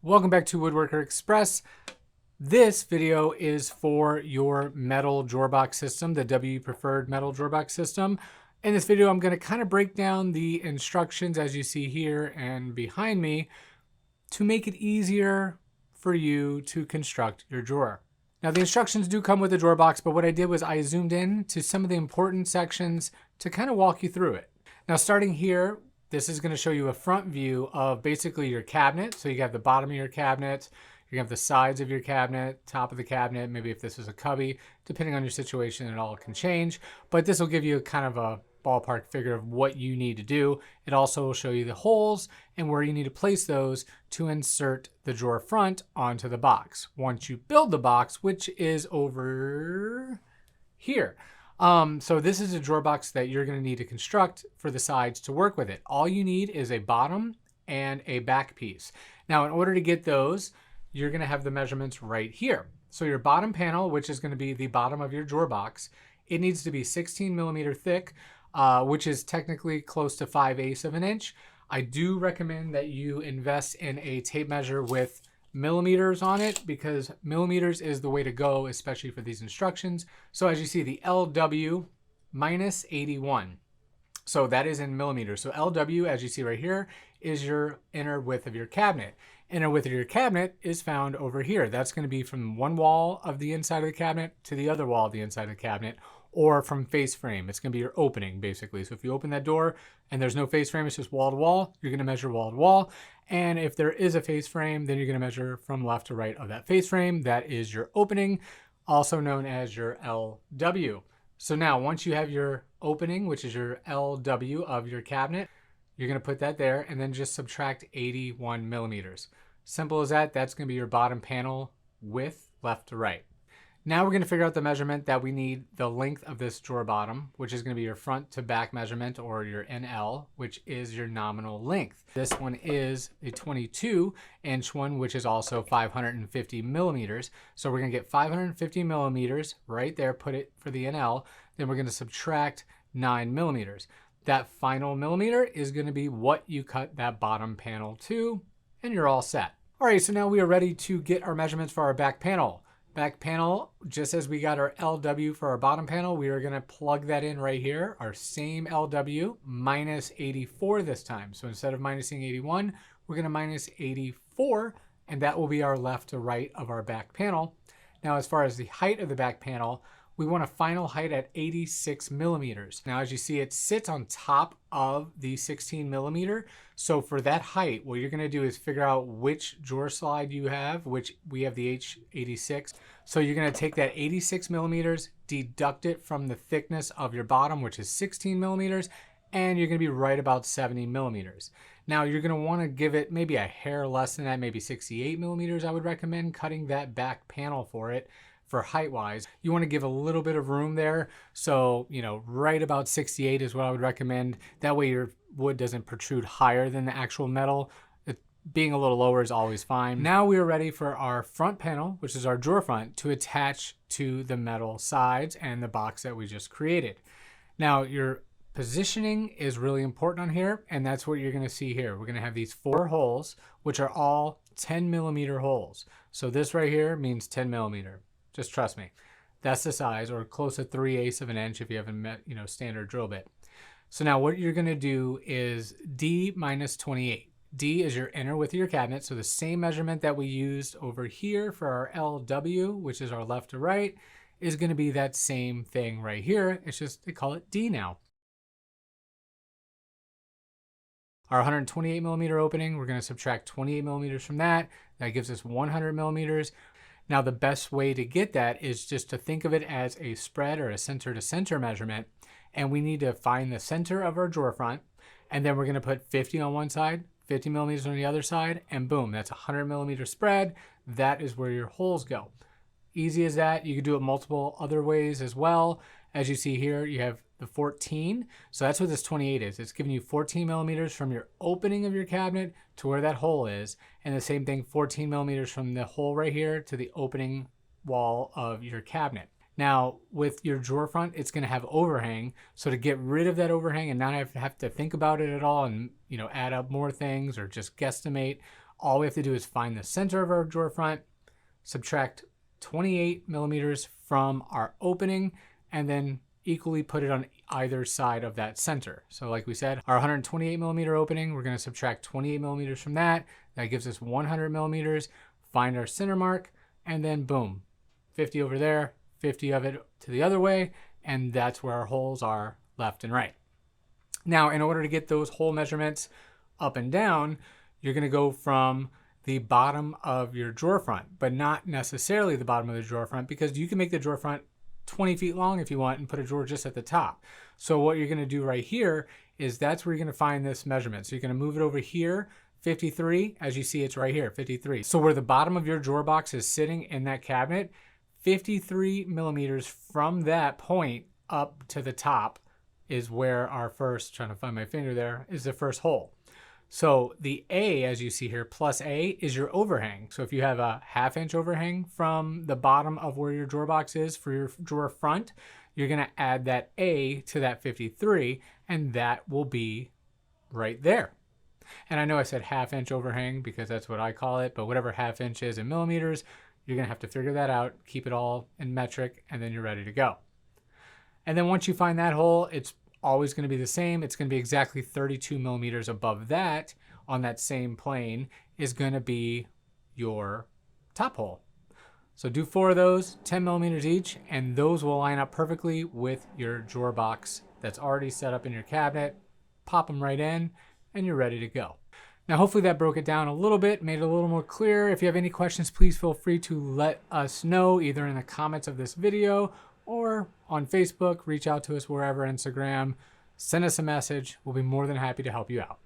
Welcome back to Woodworker Express. This video is for your metal drawer box system, the W preferred metal drawer box system. In this video, I'm going to kind of break down the instructions as you see here and behind me to make it easier for you to construct your drawer. Now the instructions do come with the drawer box, but what I did was I zoomed in to some of the important sections to kind of walk you through it. Now starting here, this is going to show you a front view of basically your cabinet. So you have the bottom of your cabinet, you have the sides of your cabinet, top of the cabinet, maybe if this is a cubby, depending on your situation, it all can change. But this will give you kind of a ballpark figure of what you need to do. It also will show you the holes and where you need to place those to insert the drawer front onto the box. Once you build the box, which is over here. So this is a drawer box that you're going to need to construct for the sides to work with it. All you need is a bottom and a back piece. Now, in order to get those, you're going to have the measurements right here. So your bottom panel, which is going to be the bottom of your drawer box, it needs to be 16 millimeter thick, which is technically close to 5/8 of an inch. I do recommend that you invest in a tape measure with millimeters on it because millimeters is the way to go, especially for these instructions. So as you see, the LW minus 81. So that is in millimeters. So LW, as you see right here, is your inner width of your cabinet. Inner width of your cabinet is found over here. That's going to be from one wall of the inside of the cabinet to the other wall of the inside of the cabinet, or from face frame. It's going to be your opening, basically. So if you open that door and there's no face frame, it's just wall to wall, you're going to measure wall to wall. And if there is a face frame, then you're going to measure from left to right of that face frame. That is your opening, also known as your LW. So now once you have your opening, which is your LW of your cabinet, you're going to put that there and then just subtract 81 millimeters. Simple as that. That's going to be your bottom panel width left to right. Now we're going to figure out the measurement that we need, the length of this drawer bottom, which is going to be your front to back measurement, or your NL, which is your nominal length. This one is a 22-inch one, which is also 550 millimeters. So we're going to get 550 millimeters right there, put it for the NL. Then we're going to subtract 9 millimeters. That final millimeter is going to be what you cut that bottom panel to, and you're all set. All right, so now we are ready to get our measurements for our back panel. Back panel, just as we got our LW for our bottom panel, we are going to plug that in right here. Our same LW minus 84 this time. So instead of minusing 81, we're going to minus 84, and that will be our left to right of our back panel. Now, as far as the height of the back panel, we want a final height at 86 millimeters. Now, as you see, it sits on top of the 16 millimeter. So for that height, what you're going to do is figure out which drawer slide you have, which we have the H86. So you're going to take that 86 millimeters, deduct it from the thickness of your bottom, which is 16 millimeters, and you're going to be right about 70 millimeters. Now you're going to want to give it maybe a hair less than that, maybe 68 millimeters. I would recommend cutting that back panel for it. For height wise, you want to give a little bit of room there. So, right about 68 is what I would recommend. That way your wood doesn't protrude higher than the actual metal. Being a little lower is always fine. Now we are ready for our front panel, which is our drawer front, to attach to the metal sides and the box that we just created. Now your positioning is really important on here, and that's what you're going to see here. We're going to have these 4 holes, which are all 10 millimeter holes. So this right here means 10 millimeter. Just trust me. That's the size, or close to 3/8 of an inch if you have a standard drill bit. So now what you're going to do is D minus 28. D is your inner width of your cabinet. So the same measurement that we used over here for our LW, which is our left to right, is going to be that same thing right here. It's just they call it D now. Our 128 millimeter opening, we're going to subtract 28 millimeters from that. That gives us 100 millimeters. Now, the best way to get that is just to think of it as a spread or a center to center measurement. And we need to find the center of our drawer front. And then we're going to put 50 on one side, 50 millimeters on the other side, and boom, that's a 100 millimeter spread. That is where your holes go. Easy as that. You could do it multiple other ways as well. As you see here, you have the 14. So that's what this 28 is. It's giving you 14 millimeters from your opening of your cabinet to where that hole is. And the same thing, 14 millimeters from the hole right here to the opening wall of your cabinet. Now, with your drawer front, it's going to have overhang. So to get rid of that overhang and not have to think about it at all and, add up more things or just guesstimate, all we have to do is find the center of our drawer front, subtract 28 millimeters from our opening, and then equally put it on either side of that center. So like we said, our 128 millimeter opening, we're going to subtract 28 millimeters from that. That gives us 100 millimeters. Find our center mark, and then boom, 50 over there, 50 of it to the other way, and that's where our holes are left and right. Now, in order to get those hole measurements up and down, you're going to go from the bottom of your drawer front, but not necessarily the bottom of the drawer front, because you can make the drawer front 20 feet long if you want and put a drawer just at the top. So what you're going to do right here is that's where you're going to find this measurement. So you're going to move it over here, 53. As you see, it's right here, 53. So where the bottom of your drawer box is sitting in that cabinet, 53 millimeters from that point up to the top is where our first, trying to find my finger there, is the first hole. So the A, as you see here, plus A is your overhang. So if you have a 1/2 inch overhang from the bottom of where your drawer box is for your drawer front, you're going to add that A to that 53, and that will be right there. And I know I said 1/2 inch overhang because that's what I call it, but whatever 1/2 inch is in millimeters, you're going to have to figure that out, keep it all in metric, and then you're ready to go. And then once you find that hole, it's always going to be the same. It's going to be exactly 32 millimeters above that on that same plane is going to be your top hole. So do 4 of those, 10 millimeters each, and those will line up perfectly with your drawer box that's already set up in your cabinet. Pop them right in, and you're ready to go. Now, hopefully that broke it down a little bit, made it a little more clear. If you have any questions, please feel free to let us know either in the comments of this video or on Facebook. Reach out to us wherever, Instagram. Send us a message. We'll be more than happy to help you out.